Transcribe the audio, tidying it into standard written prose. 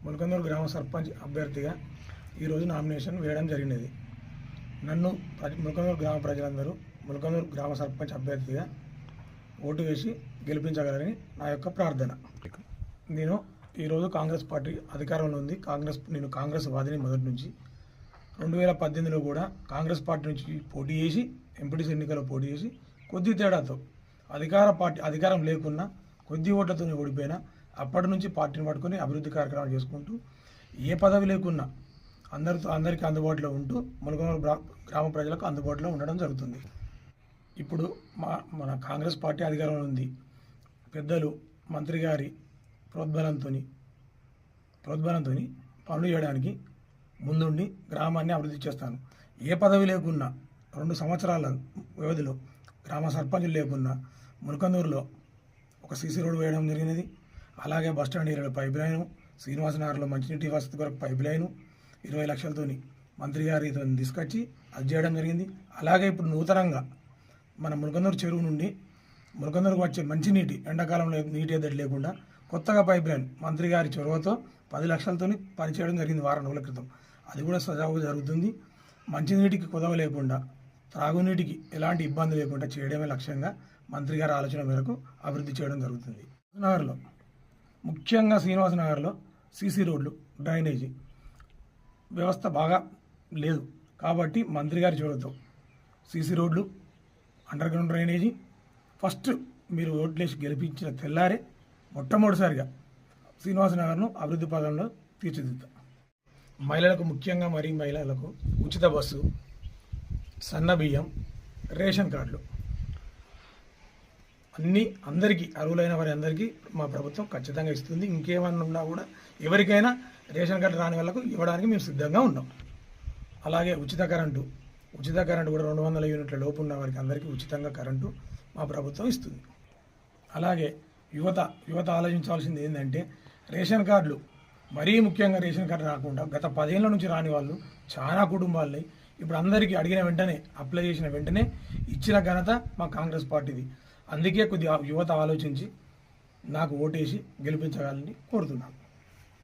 ములకందూరు గ్రామ సర్పంచ్ అభ్యర్థిగా ఈరోజు నామినేషన్ వేయడం జరిగినది. నన్ను ములకందూరు గ్రామ ప్రజలందరూ ములకందూరు గ్రామ సర్పంచ్ అభ్యర్థిగా ఓటు వేసి గెలిపించగలరని నా యొక్క ప్రార్థన. నేను ఈరోజు కాంగ్రెస్ పార్టీ అధికారంలో ఉంది. నేను కాంగ్రెస్ వాదిని మొదటి నుంచి 2018లో కూడా కాంగ్రెస్ పార్టీ నుంచి పోటీ చేసి ఎంపీటీసీ ఎన్నికల్లో పోటీ చేసి కొద్ది తేడాతో అధికారం లేకున్నా కొద్ది ఓట్లతో ఓడిపోయినా అప్పటి నుంచి పార్టీని పట్టుకొని అభివృద్ధి కార్యక్రమాలు చేసుకుంటూ ఏ పదవి లేకున్నా అందరికీ అందుబాటులో ఉంటూ ములకందూరు గ్రామ ప్రజలకు అందుబాటులో ఉండడం జరుగుతుంది. ఇప్పుడు మన కాంగ్రెస్ పార్టీ అధికారంలో ఉంది. పెద్దలు మంత్రి గారి ప్రోద్బలంతో పనులు చేయడానికి ముందుండి గ్రామాన్ని అభివృద్ధి చేస్తాను. ఏ పదవి లేకున్నా 2 సంవత్సరాల వ్యవధిలో గ్రామ సర్పంచులు లేకున్నా ములకందూరులో ఒక సీసీ రోడ్డు వేయడం జరిగినది. అలాగే బస్టాండ్ ఏరియాలో పైప్ లైను, శ్రీనివాసనగర్లో మంచినీటి వసతి కొరకు పైప్ లైను 20 లక్షలతోని మంత్రి గారితో తీసుకొచ్చి అది చేయడం జరిగింది. అలాగే ఇప్పుడు నూతనంగా మన ములకందూరు చెరువు నుండి ములకందూరుకు వచ్చే మంచినీటి ఎండాకాలంలో నీటి ఎద్దడి లేకుండా కొత్తగా పైప్ లైన్ మంత్రి గారి చొరవతో 10 లక్షలతో పనిచేయడం జరిగింది వారం రోజుల క్రితం. అది కూడా సజావుగా జరుగుతుంది. మంచినీటికి కొదవ లేకుండా త్రాగునీటికి ఎలాంటి ఇబ్బంది లేకుండా చేయడమే లక్ష్యంగా మంత్రి గారి ఆలోచన మేరకు అభివృద్ధి చేయడం జరుగుతుంది. నగర్లో ముఖ్యంగా శ్రీనివాసనగర్లో సీసీ రోడ్లు, డ్రైనేజీ వ్యవస్థ బాగా లేదు కాబట్టి మంత్రి గారి చొరవతో సీసీ రోడ్లు, అండర్ గ్రౌండ్ డ్రైనేజీ ఫస్ట్ మీరు ఓట్లేసి గెలిపించిన తెల్లారే మొట్టమొదటిసారిగా శ్రీనివాసనగర్ను అభివృద్ధి పదంలో తీర్చిదిద్దాం. మహిళలకు ముఖ్యంగా మహిళలకు ఉచిత బస్సు, సన్న బియ్యం, రేషన్ కార్డులు అందరికీ అర్హులైన వారి అందరికీ మా ప్రభుత్వం ఖచ్చితంగా ఇస్తుంది. ఇంకేమన్నా ఉన్నా కూడా ఎవరికైనా రేషన్ కార్డు రాని వాళ్ళకు ఇవ్వడానికి మేము సిద్ధంగా ఉన్నాం. అలాగే ఉచిత కరెంటు కూడా 200 యూనిట్ల లోపు ఉన్న వారికి అందరికీ ఉచితంగా కరెంటు మా ప్రభుత్వం ఇస్తుంది. అలాగే యువత ఆలోచించాల్సింది ఏంటంటే రేషన్ కార్డులు, మరీ ముఖ్యంగా రేషన్ కార్డు రాకుండా గత 10 ఏళ్ల నుంచి రాని వాళ్ళు చాలా కుటుంబాలని ఇప్పుడు అందరికీ అడిగిన వెంటనే అప్లై చేసిన వెంటనే ఇచ్చిన ఘనత మా కాంగ్రెస్ పార్టీది. అందుకే కొద్దిగా యువత ఆలోచించి నాకు ఓటేసి గెలిపించగలని కోరుతున్నాను.